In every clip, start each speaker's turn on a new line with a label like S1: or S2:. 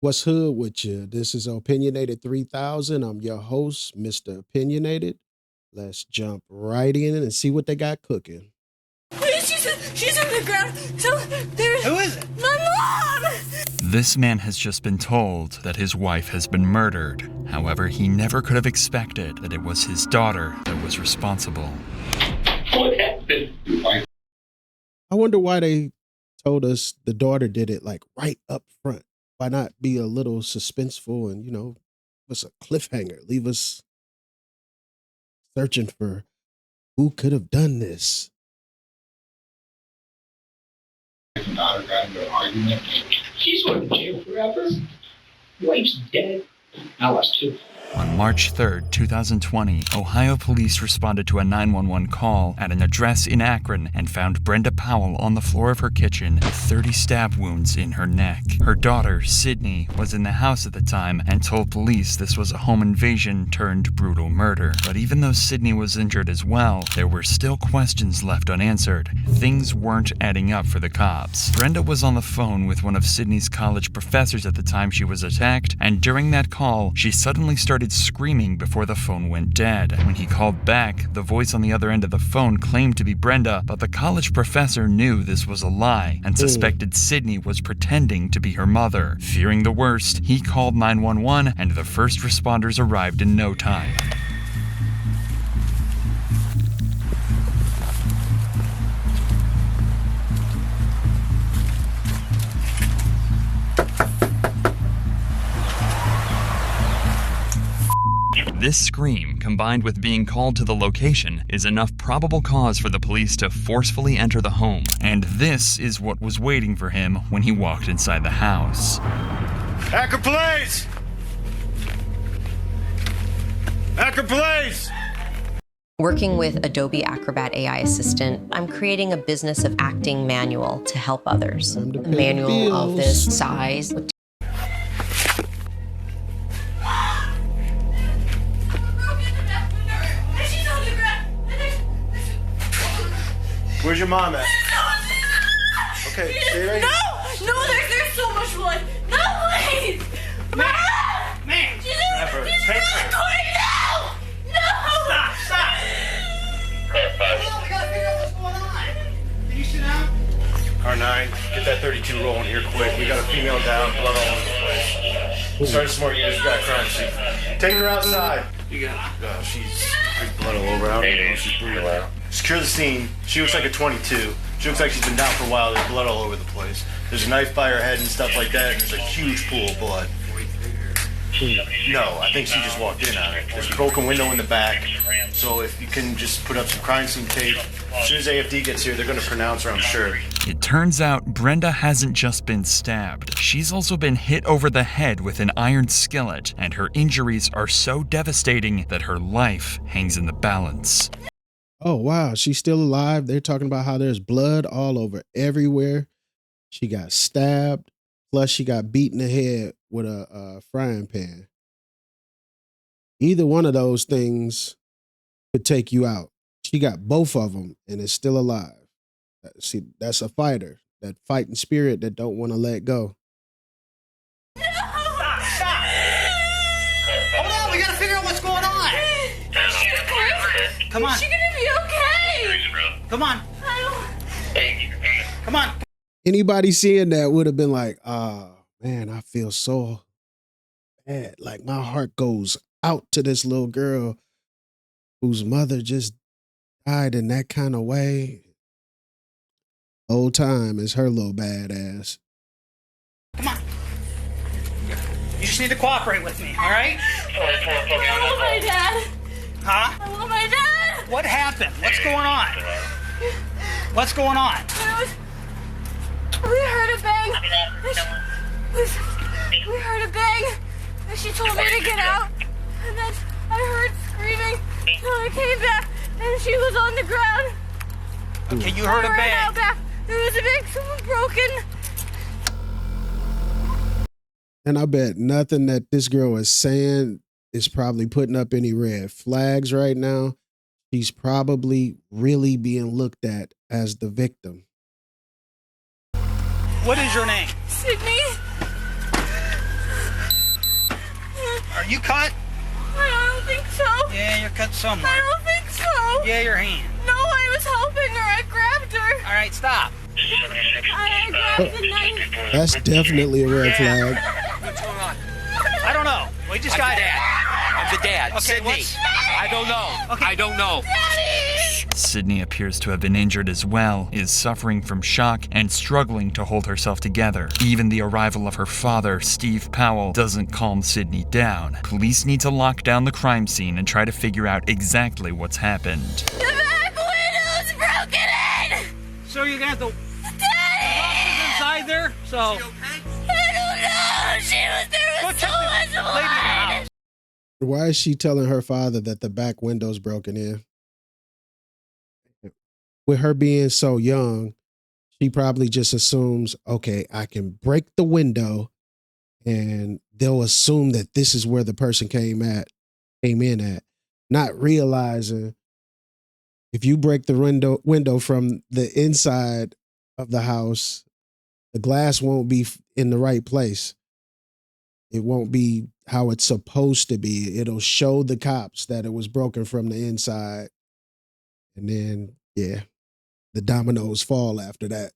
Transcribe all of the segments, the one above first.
S1: What's hood with you? This is Opinionated 3000. I'm your host, Mr. Opinionated. Let's jump right in and see what they got cooking.
S2: Please, she's on the ground. So there's...
S3: Who is it?
S2: My mom!
S4: This man has just been told that his wife has been murdered. However, he never could have expected that it was his daughter that was responsible.
S5: What happened?
S1: I wonder why they told us the daughter did it like right up front. Why not be a little suspenseful and, give us a cliffhanger, leave us searching for who could have done this?
S5: Daughter got into an argument. She's going to jail forever. Wife's dead. I was too.
S4: On March 3rd, 2020, Ohio police responded to a 911 call at an address in Akron and found Brenda Powell on the floor of her kitchen with 30 stab wounds in her neck. Her daughter, Sydney, was in the house at the time and told police this was a home invasion turned brutal murder. But even though Sydney was injured as well, there were still questions left unanswered. Things weren't adding up for the cops. Brenda was on the phone with one of Sydney's college professors at the time she was attacked, and during that call, she suddenly started screaming before the phone went dead. When he called back, the voice on the other end of the phone claimed to be Brenda, but the college professor knew this was a lie and suspected Sydney was pretending to be her mother. Fearing the worst, he called 911 and the first responders arrived in no time. This scream, combined with being called to the location, is enough probable cause for the police to forcefully enter the home. And this is what was waiting for him when he walked inside the house.
S3: Akron Police! Akron Police!
S6: Working with Adobe Acrobat AI Assistant, I'm creating a business of acting manual to help others. A manual of this size.
S3: Where's your mom at? Okay, stay right here.
S2: No, there's so much blood. No, please!
S3: Man!
S2: She's
S3: Grab her. Take her.
S2: going now! No!
S3: Stop! We gotta figure out what's going on. Can you sit down? R9, get that 32 rolling here quick. We got a female down, blood all over the place. Start smart units, we got a crime scene. Take her outside. You got it. She's blood all over. I don't even know if she's breathing. Secure the scene. She looks like a 22. She looks like she's been down for a while. There's blood all over the place. There's a knife by her head and stuff like that, and there's a huge pool of blood. No, I think she just walked in on it. There's a broken window in the back, so if you can just put up some crime scene tape. As soon as AFD gets here, they're going to pronounce her, I'm sure.
S4: It turns out Brenda hasn't just been stabbed. She's also been hit over the head with an iron skillet, and her injuries are so devastating that her life hangs in the balance.
S1: Oh, wow. She's still alive. They're talking about how there's blood all over everywhere. She got stabbed. Plus, she got beat in the head with a frying pan. Either one of those things could take you out. She got both of them and is still alive. See, that's a fighter. That fighting spirit that don't want to let go.
S3: Stop! Hold on, we gotta figure out what's going on. Come on.
S2: Is she gonna be okay?
S3: Come on. Come on.
S1: Anybody seeing that would have been like, oh, man, I feel so bad. Like my heart goes out to this little girl whose mother just died in that kind of way. Whole time is her little badass.
S3: Come on. You just need to cooperate with me, all right?
S2: I want my dad.
S3: Huh?
S2: I want my dad.
S3: What happened? What's going on? What's going on?
S2: We heard a bang. We heard a bang. And she told me to get out. And then I heard screaming. So I came back and she was on the ground.
S3: Okay, you heard a
S2: I ran
S3: bang.
S2: out back. There was a bang. Someone broken.
S1: And I bet nothing that this girl is saying is probably putting up any red flags right now. She's probably really being looked at as the victim.
S3: What is your name?
S2: Sydney.
S7: You cut?
S2: I don't think so.
S7: Yeah, you're cut somewhere.
S2: I don't think so.
S7: Yeah, your hand.
S2: No, I was helping her. I grabbed her.
S7: All right, stop.
S2: I grabbed the knife.
S1: That's definitely a red flag.
S7: What's going on? I don't know. We just got
S8: I'm the dad.
S7: Okay,
S8: Sydney.
S7: what's...
S8: I don't know.
S7: Okay.
S8: I don't know.
S4: Sydney appears to have been injured as well, is suffering from shock, and struggling to hold herself together. Even the arrival of her father, Steve Powell, doesn't calm Sydney down. Police need to lock down the crime scene and try to figure out exactly what's happened.
S2: The back window's broken in.
S7: So you're gonna have to...
S2: Daddy!
S7: inside there? So...
S2: I don't know. There was so much blood.
S1: Why is she telling her father that the back window's broken in? With her being so young, she probably just assumes, okay, I can break the window, and they'll assume that this is where the person came in at, not realizing if you break the window from the inside of the house, the glass won't be in the right place. It won't be how it's supposed to be. It'll show the cops that it was broken from the inside. And then, yeah, the dominoes fall after that.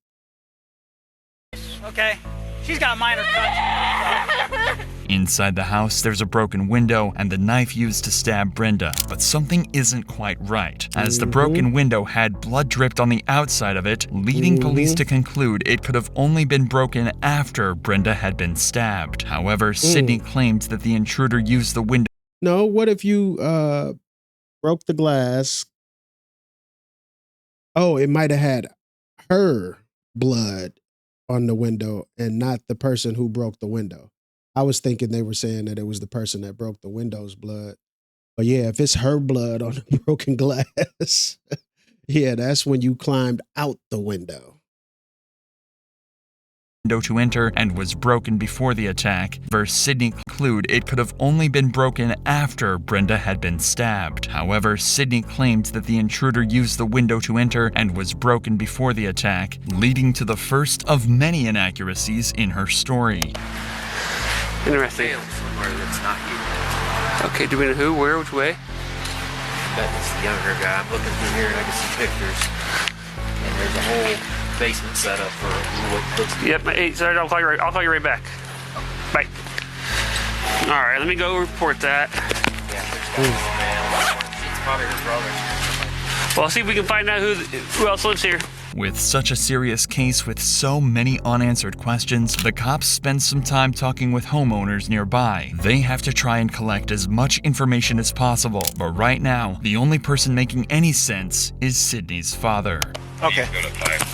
S7: Okay. She's got minor cuts.
S4: Inside the house, there's a broken window and the knife used to stab Brenda, but something isn't quite right, as the broken window had blood dripped on the outside of it, leading police to conclude it could have only been broken after Brenda had been stabbed. However, Sydney claimed that the intruder used the window.
S1: No, what if you broke the glass? Oh, it might have had her blood on the window and not the person who broke the window. I was thinking they were saying that it was the person that broke the window's blood. But yeah, if it's her blood on the broken glass, yeah, that's when you climbed out the window.
S4: To enter and was broken before the attack, versus Sydney conclude it could have only been broken after Brenda had been stabbed. However, Sydney claimed that the intruder used the window to enter and was broken before the attack, leading to the first of many inaccuracies in her story.
S8: Interesting. Somewhere that's not you. Okay, do we know who, where, which way?
S9: That is the younger guy. I'm looking through here and I can see pictures. And there's a whole basement set up for what looks
S8: Yep, hey, sorry, I'll call you right back. Bye. All right, let me go report that.
S9: Yeah, there's that man. It's probably her brother.
S8: Well, I'll see if we can find out who else lives here.
S4: With such a serious case with so many unanswered questions, the cops spend some time talking with homeowners nearby. They have to try and collect as much information as possible, but right now, the only person making any sense is Sydney's father.
S7: Okay.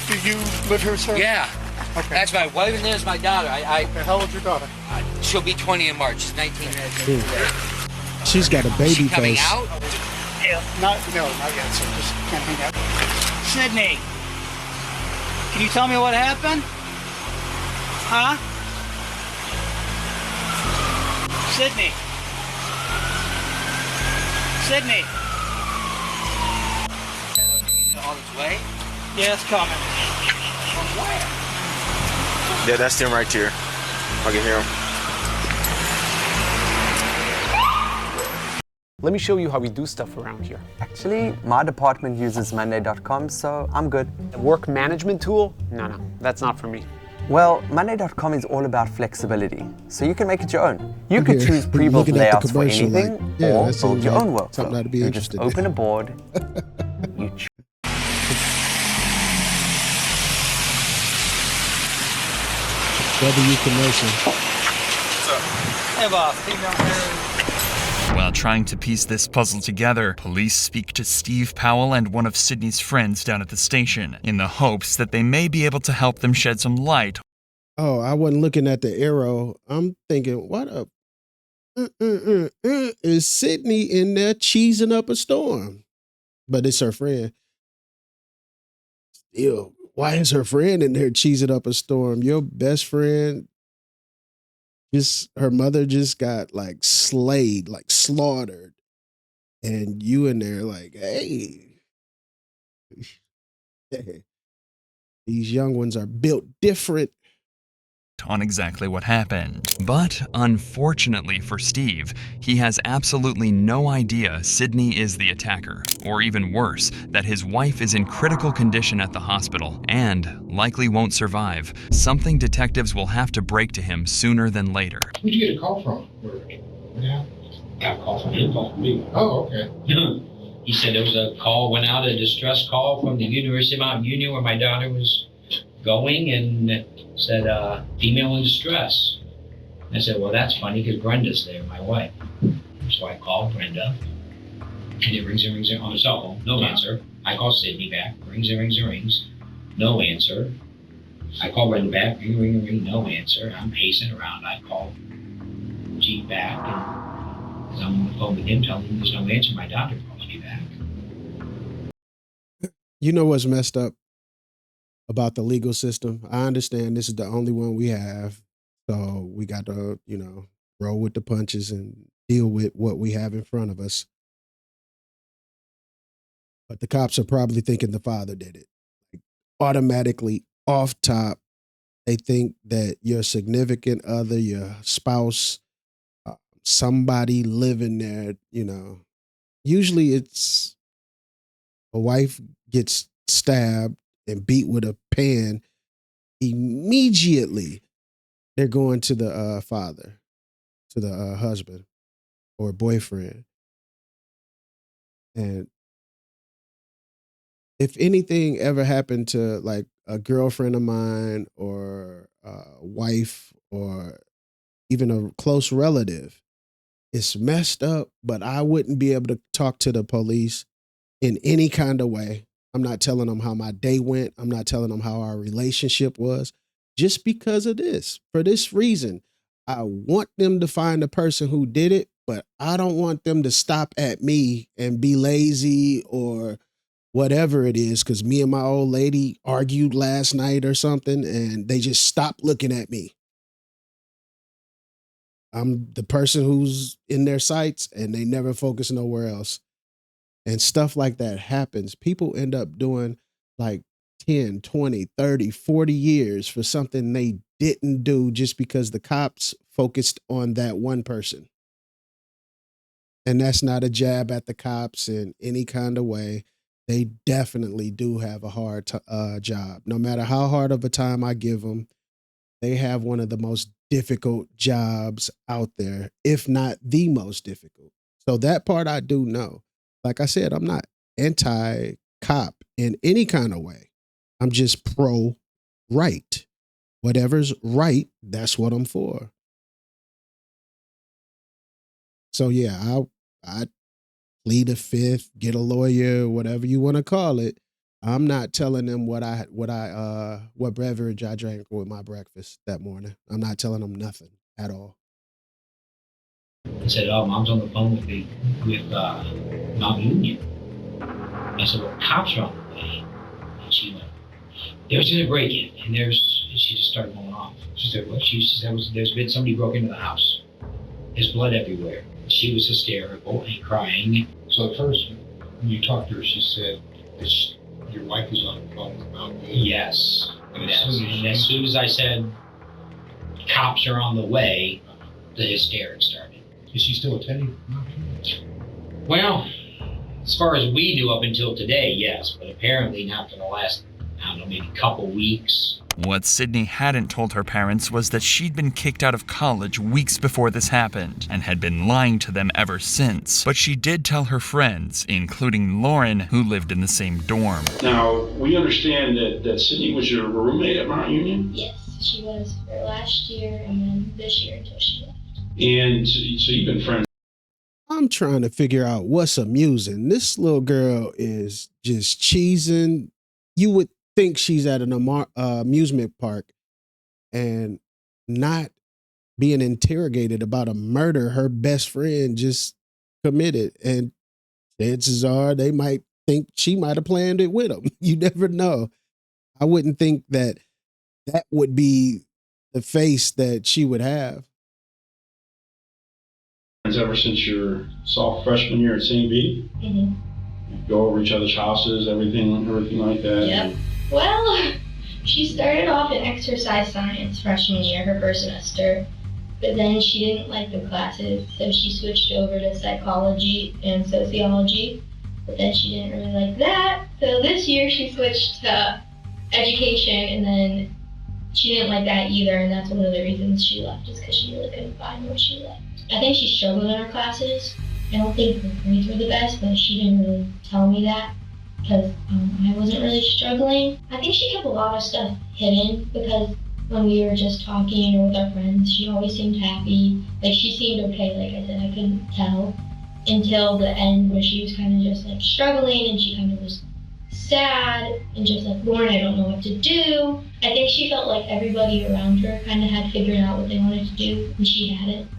S10: Do you live here, sir?
S9: Yeah.
S10: Okay.
S9: That's my wife and there's my daughter.
S10: How old's your daughter?
S9: She'll be 20 in March. She's 19.
S1: She's got a
S9: Is
S1: baby
S9: she coming
S1: face.
S9: out?
S10: Not yet, sir. Just can't hang out.
S7: Sydney, can you tell me what happened? Huh? Sydney. Sydney.
S9: On its way?
S7: Yeah, it's coming.
S9: From where?
S3: Yeah, that's them right here. I can hear them.
S11: Let me show you how we do stuff around here. Actually, my department uses Monday.com, so I'm good.
S10: A work management tool? No, that's not for me.
S11: Well, Monday.com is all about flexibility, so you can make it your own. You could
S1: Yeah,
S11: choose pre-built
S1: looking at the
S11: layouts for
S1: commercial,
S11: anything,
S1: like, yeah,
S11: or
S1: that
S11: build
S1: seems
S11: your
S1: like
S11: own
S1: something I'd be
S11: workflow. You
S1: interested
S11: just
S1: in.
S11: open a board, you
S1: W commercial.
S7: Hey, boss. Female hair.
S4: While trying to piece this puzzle together, police speak to Steve Powell and one of Sydney's friends down at the station, in the hopes that they may be able to help them shed some light.
S1: Oh, I wasn't looking at the arrow. I'm thinking, what a is Sydney in there cheesing up a storm? But it's her friend. Ew, why is her friend in there cheesing up a storm? Your best friend, her mother just got like slayed, like slaughtered. And you in there like, hey. These young ones are built different.
S4: on exactly what happened. But unfortunately for Steve, he has absolutely no idea Sydney is the attacker, or even worse, that his wife is in critical condition at the hospital and likely won't survive, something detectives will have to break to him sooner than later.
S5: Who'd you get a call from? Yeah. Got a call from him, call from me. Oh, okay. He said there was a call, went out, a distress call from the University of Mount Union where my daughter was going, and said, female in distress. I said, well, that's funny because Brenda's there, my wife. So I called Brenda, and it rings and rings on the cell phone, no answer. I call Sydney back, rings and rings and rings, no answer. I call Brenda back, ring, ring, ring, no answer. I'm pacing around. I call Chief back, and as I'm on the phone with him, telling him there's no answer, my doctor calls me back.
S1: You know what's messed up about the legal system? I understand this is the only one we have, so we got to, roll with the punches and deal with what we have in front of us. But the cops are probably thinking the father did it. Automatically, off top, they think that your significant other, your spouse, somebody living there, usually it's a wife gets stabbed and beat with a pan. Immediately, they're going to the father, to the husband or boyfriend. And if anything ever happened to like a girlfriend of mine or a wife or even a close relative, it's messed up, but I wouldn't be able to talk to the police in any kind of way. I'm not telling them how my day went. I'm not telling them how our relationship was, just because of this. For this reason, I want them to find the person who did it, but I don't want them to stop at me and be lazy or whatever it is, because me and my old lady argued last night or something, and they just stopped looking at me. I'm the person who's in their sights, and they never focus nowhere else. And stuff like that happens. People end up doing like 10, 20, 30, 40 years for something they didn't do just because the cops focused on that one person. And that's not a jab at the cops in any kind of way. They definitely do have a hard job. No matter how hard of a time I give them, they have one of the most difficult jobs out there, if not the most difficult. So that part I do know. Like I said, I'm not anti-cop in any kind of way. I'm just pro-right. Whatever's right, that's what I'm for. So yeah, I plead the fifth, get a lawyer, whatever you want to call it. I'm not telling them what beverage I drank with my breakfast that morning. I'm not telling them nothing at all.
S5: I said, oh, Mom's on the phone with me with Mount Union. I said, well, cops are on the way. And she went, there's been a break-in, and she just started going off. She said, what? She said, there's been somebody broke into the house. There's blood everywhere. She was hysterical and crying. So at first, when you talked to her, she said that your wife is on the phone with Mount Union. Yes. And as soon as I said, cops are on the way, the hysterics started. Is she still attending? Well, as far as we knew up until today, yes, but apparently not for the last, I don't know, maybe couple weeks.
S4: What Sydney hadn't told her parents was that she'd been kicked out of college weeks before this happened and had been lying to them ever since. But she did tell her friends, including Lauren, who lived in the same dorm.
S12: Now, we understand that Sydney was your roommate at Mount Union?
S13: Yes, she was for last year and then this year until she left.
S12: And so you've been friends.
S1: I'm trying to figure out what's amusing. This little girl is just cheesing. You would think she's at an amusement park and not being interrogated about a murder her best friend just committed. And chances are they might think she might have planned it with him. You never know. I wouldn't think that would be the face that she would have.
S12: Ever since your soft freshman year at St. B?
S13: Mm-hmm.
S12: You go over each other's houses, everything like that.
S13: Yep. Well, She started off in exercise science freshman year, her first semester, but then she didn't like the classes, so she switched over to psychology and sociology, but then she didn't really like that, so this year she switched to education, and then she didn't like that either, and that's one of the reasons she left, is because she really couldn't find what she liked. I think she struggled in her classes. I don't think her grades were the best, but she didn't really tell me that because I wasn't really struggling. I think she kept a lot of stuff hidden because when we were just talking or with our friends, she always seemed happy. Like, she seemed okay, like I said, I couldn't tell until the end where she was kind of just like struggling and she kind of was sad and just like, Lauren, I don't know what to do. I think she felt like everybody around her kind of had figured out what they wanted to do and she hadn't.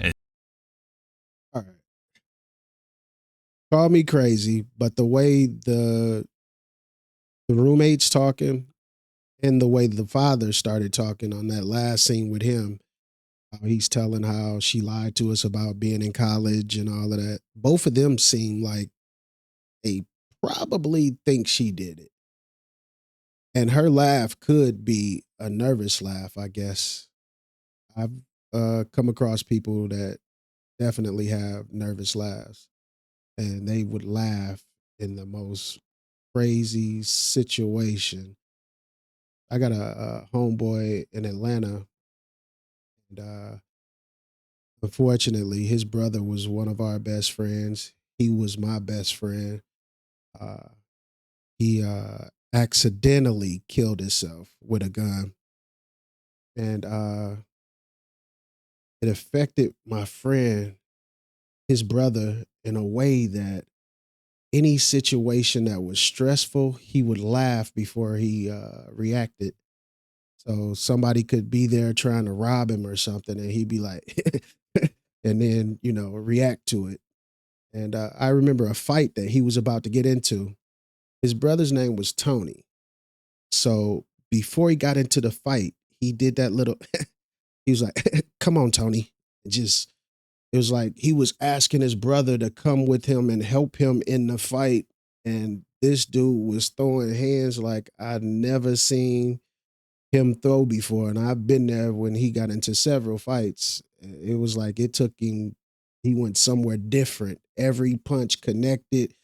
S1: All right. Call me crazy, but the way the roommates talking and the way the father started talking on that last scene with him, how he's telling how she lied to us about being in college and all of that. Both of them seem like they probably think she did it. And her laugh could be a nervous laugh, I guess. I've come across people that definitely have nervous laughs, and they would laugh in the most crazy situation. I got a homeboy in Atlanta, and unfortunately, his brother was one of our best friends. He was my best friend. He accidentally killed himself with a gun, and it affected my friend, his brother, in a way that any situation that was stressful, he would laugh before he reacted. So somebody could be there trying to rob him or something, and he'd be like, and then, react to it. And I remember a fight that he was about to get into. His brother's name was Tony. So before he got into the fight, he did that little, he was like, come on, Tony. It was like he was asking his brother to come with him and help him in the fight. And this dude was throwing hands like I'd never seen him throw before. And I've been there when he got into several fights. It was like it took him, he went somewhere different. Every punch connected.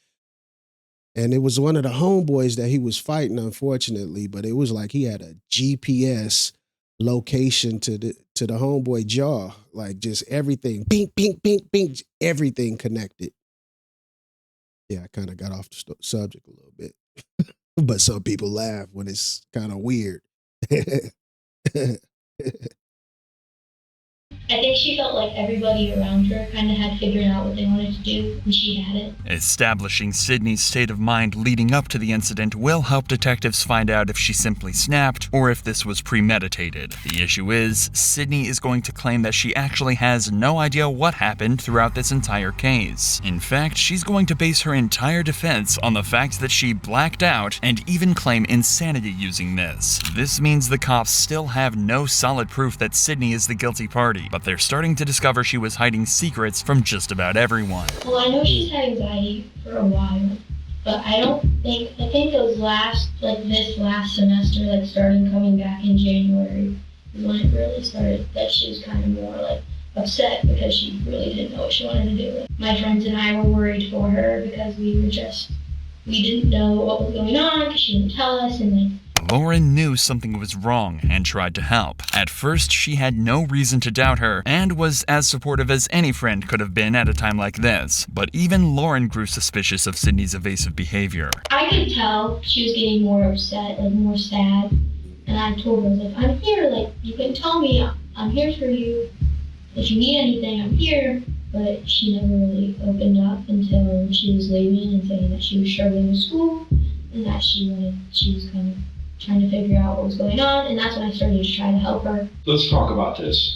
S1: And it was one of the homeboys that he was fighting, unfortunately, but it was like he had a GPS location to the homeboy jaw, like just everything, bink, bink, bink, bink, everything connected. Yeah, I kind of got off the subject a little bit, but some people laugh when it's kind of weird.
S13: I think she felt like everybody around her kind of had figured out what they wanted to do, and she hadn't.
S4: Establishing Sydney's state of mind leading up to the incident will help detectives find out if she simply snapped or if this was premeditated. The issue is, Sydney is going to claim that she actually has no idea what happened throughout this entire case. In fact, she's going to base her entire defense on the fact that she blacked out and even claim insanity using this. This means the cops still have no solid proof that Sydney is the guilty party, but they're starting to discover she was hiding secrets from just about everyone.
S13: Well, I know she's had anxiety for a while, but I think it was this last semester, like starting coming back in January, is when it really started, that she was kind of more like upset because she really didn't know what she wanted to do. My friends and I were worried for her because we didn't know what was going on because she didn't tell us, and
S4: Lauren knew something was wrong and tried to help. At first, she had no reason to doubt her and was as supportive as any friend could have been at a time like this. But even Lauren grew suspicious of Sydney's evasive behavior.
S13: I could tell she was getting more upset, like more sad. And I told her, like, I'm here, like, you can tell me, I'm here for you. If you need anything, I'm here. But she never really opened up until she was leaving and saying that she was struggling with school and that she was kind of trying to figure out what was going on, and that's when I started to try to help her.
S12: Let's talk about this.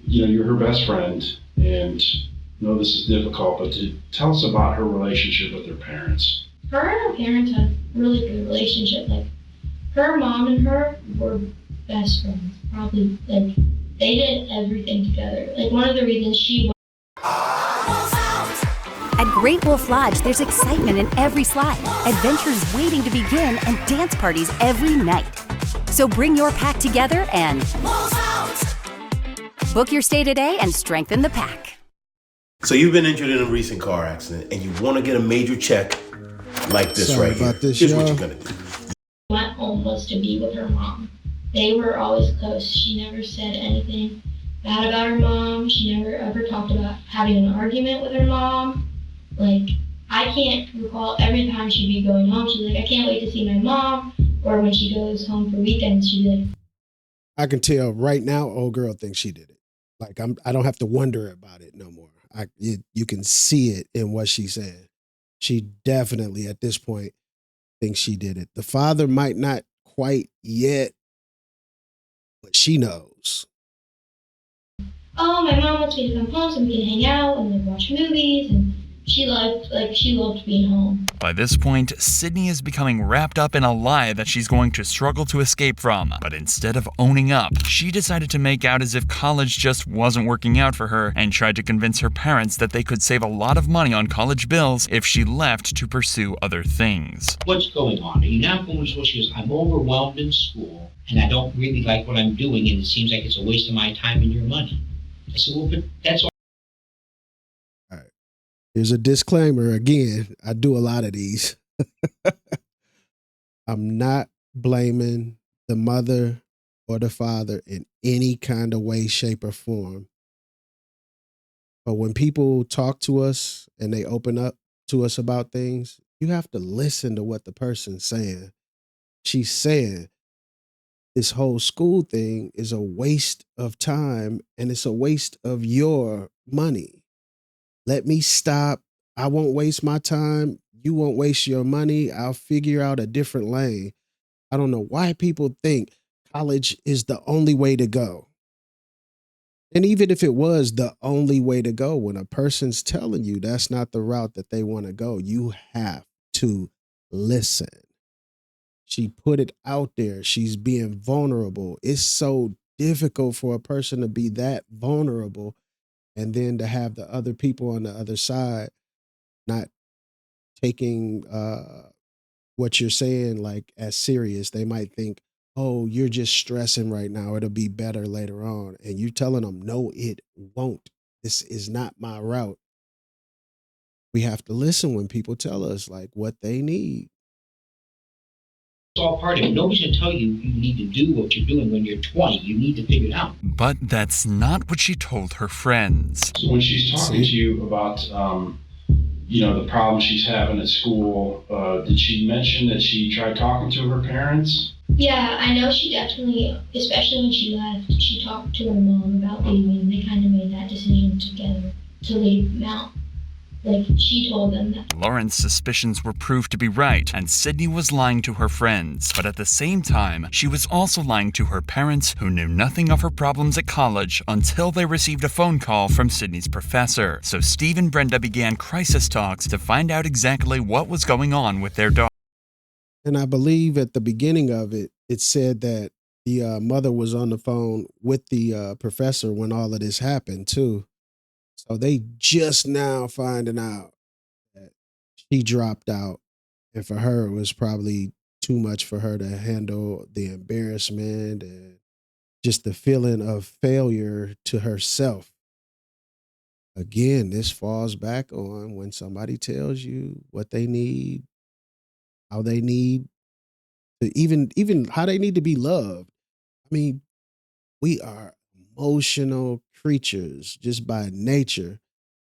S12: You're her best friend, and I know this is difficult, but tell us about her relationship with her parents.
S13: Her and her parents had a really good relationship. Like, her mom and her were best friends. Probably, like, they did everything together. Like, one of the reasons she
S14: At Great Wolf Lodge, there's excitement in every slide, adventures waiting to begin, and dance parties every night. So bring your pack together and book your stay today and strengthen the pack.
S15: So you've been injured in a recent car accident and you want to get a major check like this.
S1: Sorry
S15: right
S1: about
S15: here.
S1: this,
S15: Here's
S1: y'all.
S15: what you're going to do.
S13: Went home was to be with her mom. They were always close. She never said anything bad about her mom. She never ever talked about having an argument with her mom. Like, I can't recall every time she'd be going home, she's like, I can't wait to see my mom. Or when she goes home for weekends, she'd be like,
S1: I can tell right now, old girl thinks she did it. Like I don't have to wonder about it no more. You can see it in what she's saying. She definitely at this point thinks she did it. The father might not quite yet, but she knows.
S13: oh, my mom wants me to come home so we can hang out and like watch movies, and she loved being home.
S4: By this point, Sydney is becoming wrapped up in a lie that she's going to struggle to escape from. But instead of owning up, she decided to make out as if college just wasn't working out for her and tried to convince her parents that they could save a lot of money on college bills if she left to pursue other things.
S5: What's going on? Are you not going to school? She goes, I'm overwhelmed in school, and I don't really like what I'm doing, and it seems like it's a waste of my time and your money. I said, well, but that's all.
S1: All right. Here's a disclaimer again. I do a lot of these. I'm not blaming the mother or the father in any kind of way, shape, or form. But when people talk to us and they open up to us about things, you have to listen to what the person's saying. She's saying this whole school thing is a waste of time and it's a waste of your money. Let me stop. I won't waste my time. You won't waste your money. I'll figure out a different lane. I don't know why people think college is the only way to go. And even if it was the only way to go, when a person's telling you that's not the route that they want to go, you have to listen. She put it out there. She's being vulnerable. It's so difficult for a person to be that vulnerable and then to have the other people on the other side not taking what you're saying like as serious. They might think, oh, you're just stressing right now. It'll be better later on. And you're telling them, no, it won't. This is not my route. We have to listen when people tell us like what they need.
S5: It's all part of it. Nobody's going to tell you you need to do what you're doing when you're 20. You need to figure it out.
S4: But that's not what she told her friends.
S12: So when she's talking to you about, the problem she's having at school, did she mention that she tried talking to her parents?
S13: Yeah, I know she definitely, especially when she left, she talked to her mom about leaving. They kind of made that decision together to leave Mount. Like, she told them that.
S4: Lauren's suspicions were proved to be right, and Sydney was lying to her friends. But at the same time, she was also lying to her parents, who knew nothing of her problems at college until they received a phone call from Sydney's professor. So Steve and Brenda began crisis talks to find out exactly what was going on with their daughter.
S1: And I believe at the beginning of it, it said that the mother was on the phone with the professor when all of this happened, too. So they just now finding out that she dropped out. And for her, it was probably too much for her to handle the embarrassment and just the feeling of failure to herself. Again, this falls back on when somebody tells you what they need, how they need to even how they need to be loved. I mean, we are emotional creatures just by nature,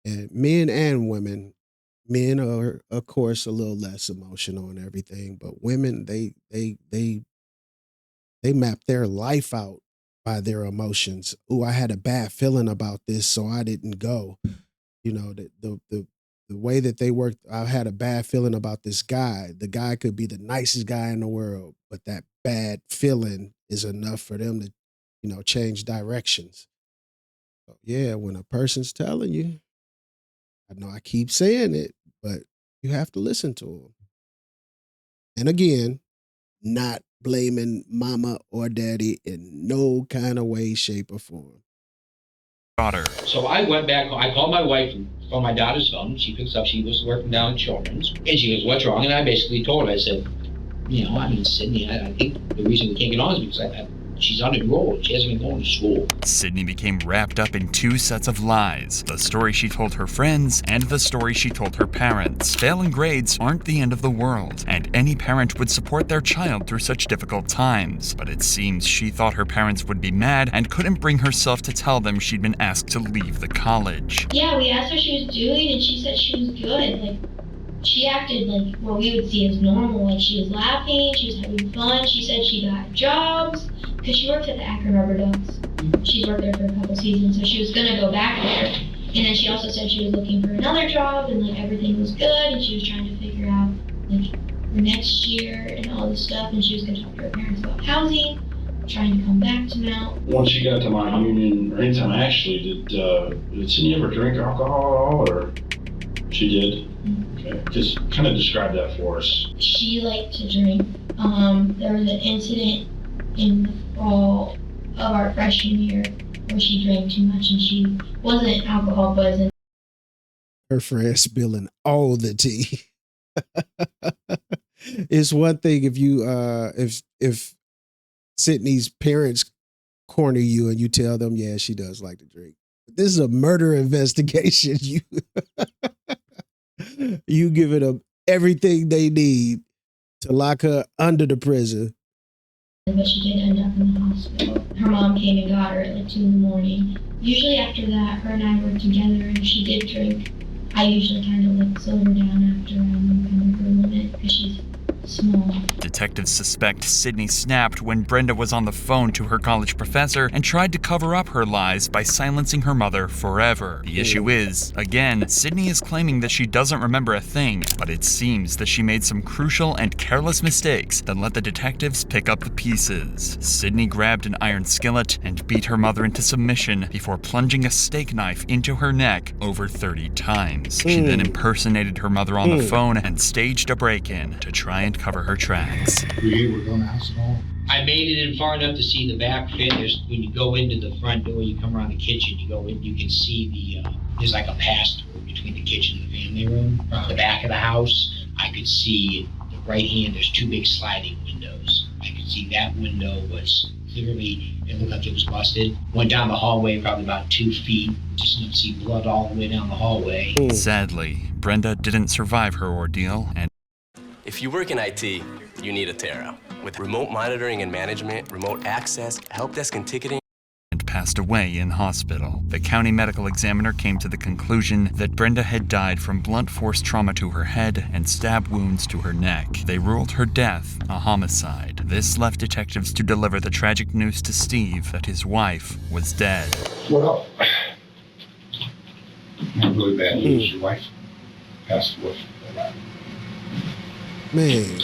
S1: and men and women. Men are, of course, a little less emotional and everything, but women, they map their life out by their emotions. Oh, I had a bad feeling about this, so I didn't go. You know, the way that they work, I had a bad feeling about this guy. The guy could be the nicest guy in the world, but that bad feeling is enough for them to, change directions. So, yeah, when a person's telling you, I know I keep saying it, but you have to listen to them. And again, not blaming mama or daddy in no kind of way, shape, or form.
S4: Daughter.
S5: So I went back, I called my wife from my daughter's phone. She picks up, she was working down at Children's. And she goes, what's wrong? And I basically told her, I said, Sydney, I think the reason we can't get on is because she's unenrolled. She hasn't been going to school.
S4: Sydney became wrapped up in two sets of lies, the story she told her friends and the story she told her parents. Failing grades aren't the end of the world, and any parent would support their child through such difficult times. But it seems she thought her parents would be mad and couldn't bring herself to tell them she'd been asked to leave the college.
S13: Yeah, we asked her she was doing, and she said she was good. She acted like what we would see as normal. She was laughing, she was having fun. She said she got jobs because she worked at the Akron Rubber Ducks. She's worked there for a couple seasons, so she was gonna go back there. And then she also said she was looking for another job, and everything was good, and she was trying to figure out her next year and all this stuff. And she was gonna talk to her parents about housing, trying to come back to Mount.
S12: Once she got to my union, or anytime actually, did Sydney ever drink alcohol at all, or she did? Okay, just kind of describe that for us.
S13: She liked to drink. There was an incident in the fall of our freshman year where she drank too much, and she wasn't alcohol poisoned.
S1: Her friend spilling all the tea. It's one thing if you if Sydney's parents corner you and you tell them, yeah, she does like to drink. This is a murder investigation. You giving them everything they need to lock her under the prison.
S13: But she did end up in the hospital. Her mom came and got her at 2 in the morning. Usually after that, her and I were together, and if she did drink, I usually kind of slow her down after kind of her limit because she's small.
S4: Detectives suspect Sydney snapped when Brenda was on the phone to her college professor and tried to cover up her lies by silencing her mother forever. The issue is, again, Sydney is claiming that she doesn't remember a thing, but it seems that she made some crucial and careless mistakes that let the detectives pick up the pieces. Sydney grabbed an iron skillet and beat her mother into submission before plunging a steak knife into her neck over 30 times. She then impersonated her mother on the phone and staged a break-in to try and cover her tracks.
S5: Were you able to go in the house at all? I made it in far enough to see the back fit. When you go into the front door, you come around the kitchen, you go in, you can see there's like a pass-through between the kitchen and the family room. The back of the house, I could see the right hand, there's 2 big sliding windows. I could see that window was clearly, it looked like it was busted. Went down the hallway probably about 2 feet, just enough to see blood all the way down the hallway.
S4: Sadly, Brenda didn't survive her ordeal, and
S16: if you work in IT, you need a Terra. With remote monitoring and management, remote access, help desk and ticketing,
S4: and passed away in hospital. The county medical examiner came to the conclusion that Brenda had died from blunt force trauma to her head and stab wounds to her neck. They ruled her death a homicide. This left detectives to deliver the tragic news to Steve that his wife was dead.
S17: Well, not really bad news. Your wife passed away.
S1: Man.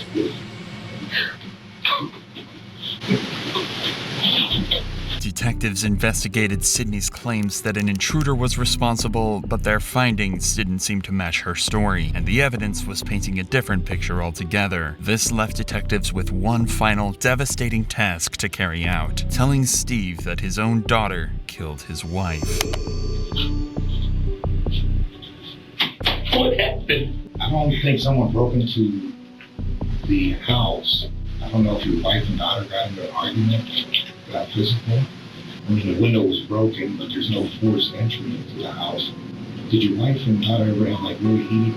S4: Detectives investigated Sydney's claims that an intruder was responsible, but their findings didn't seem to match her story, and the evidence was painting a different picture altogether. This left detectives with one final devastating task to carry out, telling Steve that his own daughter killed his wife.
S17: What happened? I don't think someone broke into the house. I don't know if your wife and daughter got into an argument, got physical. I mean, the window was broken, but there's no forced entry into the house. Did your wife and daughter ever have really heated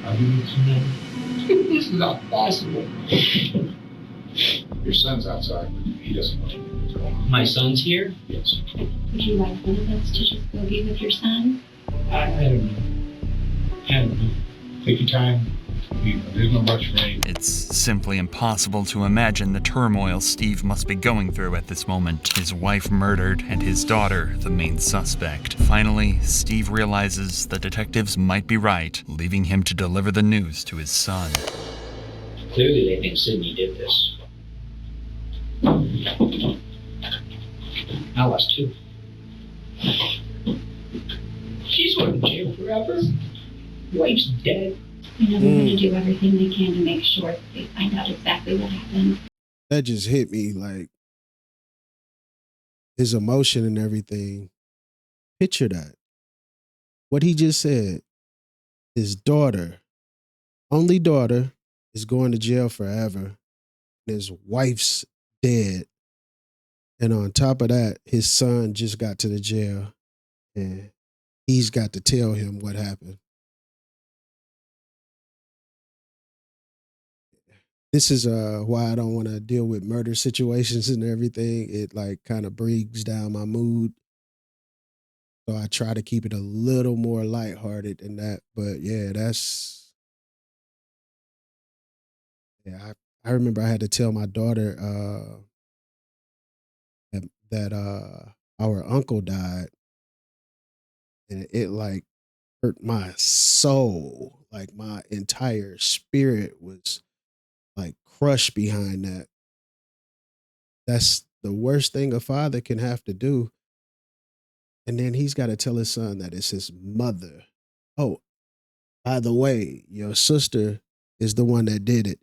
S17: arguments? No. This is not possible. Your son's outside, but he doesn't know what's going on.
S5: My son's here?
S17: Yes.
S18: Would you like one of us to just go be with your son?
S17: I don't know. Take your time. There's no rush for anything.
S4: It's simply impossible to imagine the turmoil Steve must be going through at this moment. His wife murdered and his daughter the main suspect. Finally, Steve realizes the detectives might be right, leaving him to deliver the news to his son.
S5: Clearly they think Sydney did this. I lost 2. She's going to jail forever. Wife's dead.
S18: You know, they're going to do everything they can to make sure that they find out exactly what happened.
S1: That just hit me, his emotion and everything. Picture that. What he just said. His daughter, only daughter, is going to jail forever. His wife's dead. And on top of that, his son just got to the jail and he's got to tell him what happened. This is why I don't want to deal with murder situations and everything. It like kind of brings down my mood. So I try to keep it a little more lighthearted than that. But yeah, I remember I had to tell my daughter that our uncle died, and it like hurt my soul. Like my entire spirit was like crushed behind that. That's the worst thing a father can have to do. And then he's got to tell his son that it's his mother. Oh, by the way, your sister is the one that did it.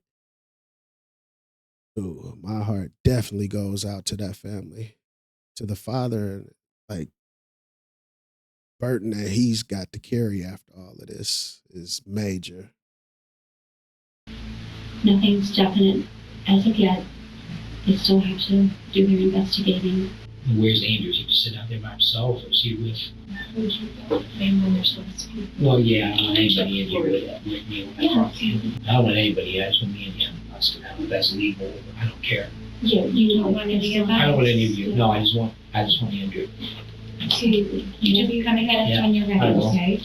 S1: Ooh, my heart definitely goes out to that family, to the father, and like burden that he's got to carry after all of this is major.
S18: Nothing's definite as of yet. They still have to do their investigating.
S5: Where's Andrew? He was sitting out there by himself, or is he with?
S18: Would you go when they're supposed to be?
S5: Well, yeah, I don't want anybody in here with me. I don't want anybody. I just want me and him. That's legal. I don't care.
S18: Yeah, you don't want any of us?
S5: I don't want any of you. No, I just want Andrew.
S18: So you just come and get us when you're ready, okay?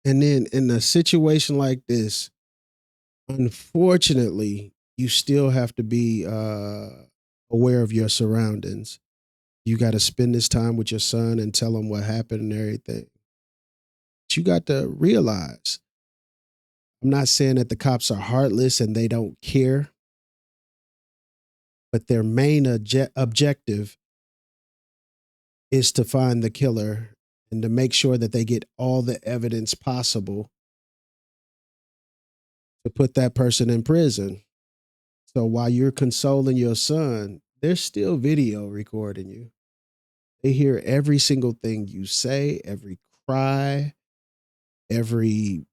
S1: And then in a situation like this, unfortunately, you still have to be aware of your surroundings. You got to spend this time with your son and tell him what happened and everything. But you got to realize, I'm not saying that the cops are heartless and they don't care, but their main objective is to find the killer and to make sure that they get all the evidence possible to put that person in prison. So while you're consoling your son, they're still video recording you. They hear every single thing you say, every cry, everything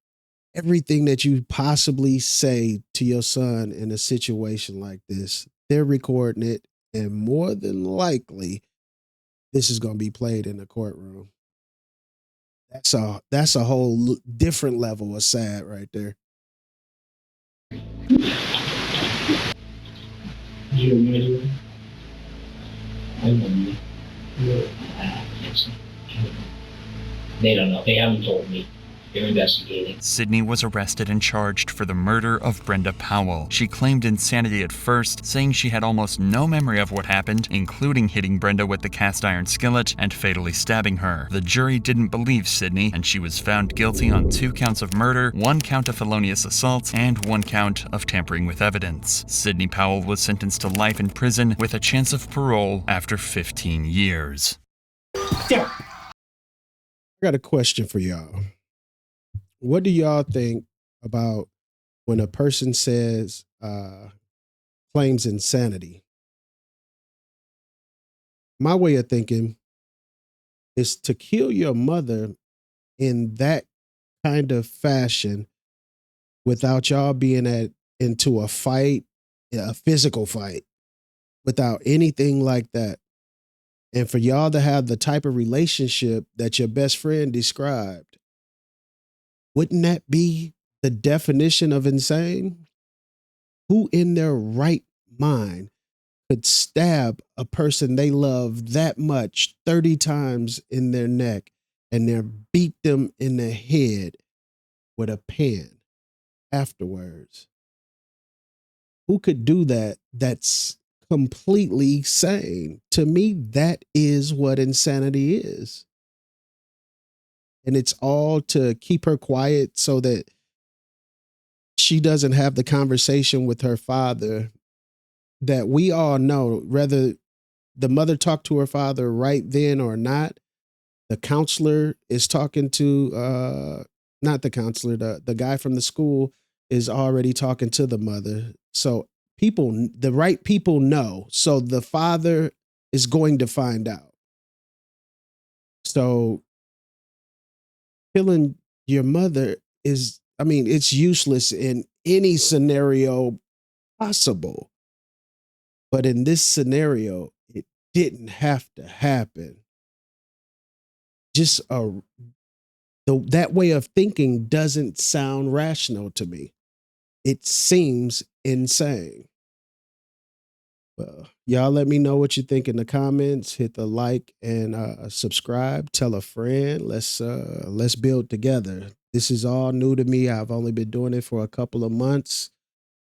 S1: that you possibly say to your son in a situation like this. They're recording it, and more than likely, this is going to be played in the courtroom. That's a whole different level of sad right there.
S5: You remember? I remember. They don't know. They haven't told me. They're investigating.
S4: Sydney was arrested and charged for the murder of Brenda Powell. She claimed insanity at first, saying she had almost no memory of what happened, including hitting Brenda with the cast iron skillet and fatally stabbing her. The jury didn't believe Sydney, and she was found guilty on 2 counts of murder, 1 count of felonious assault, and 1 count of tampering with evidence. Sydney Powell was sentenced to life in prison with a chance of parole after 15 years.
S1: I got a question for y'all. What do y'all think about when a person says, claims insanity? My way of thinking is to kill your mother in that kind of fashion without y'all being into a fight, a physical fight, without anything like that. And for y'all to have the type of relationship that your best friend described, wouldn't that be the definition of insane? Who in their right mind could stab a person they love that much 30 times in their neck and then beat them in the head with a pen afterwards? Who could do that? That's completely sane. To me, that is what insanity is. And it's all to keep her quiet so that she doesn't have the conversation with her father that we all know, whether the mother talked to her father right then or not. The counselor is talking to, not the counselor, the guy from the school is already talking to the mother. So the right people know. So the father is going to find out. So killing your mother is I mean, it's useless in any scenario possible. But in this scenario, it didn't have to happen. Just that way of thinking doesn't sound rational to me. It seems insane. Well, y'all let me know what you think in the comments. Hit the like and subscribe. Tell a friend. Let's build together. This is all new to me. I've only been doing it for a couple of months.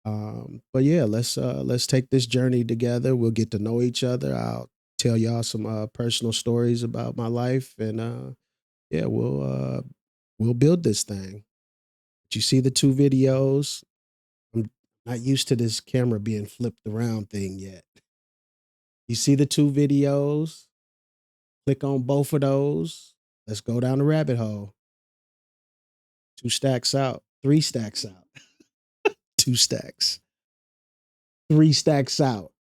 S1: But yeah, let's take this journey together. We'll get to know each other. I'll tell y'all some personal stories about my life, and yeah, we'll build this thing. But you see the 2 videos. I'm not used to this camera being flipped around thing yet. You see the 2 videos. Click on both of those. Let's go down the rabbit hole. 2 stacks out. 3 stacks out. 2 stacks. 3 stacks out.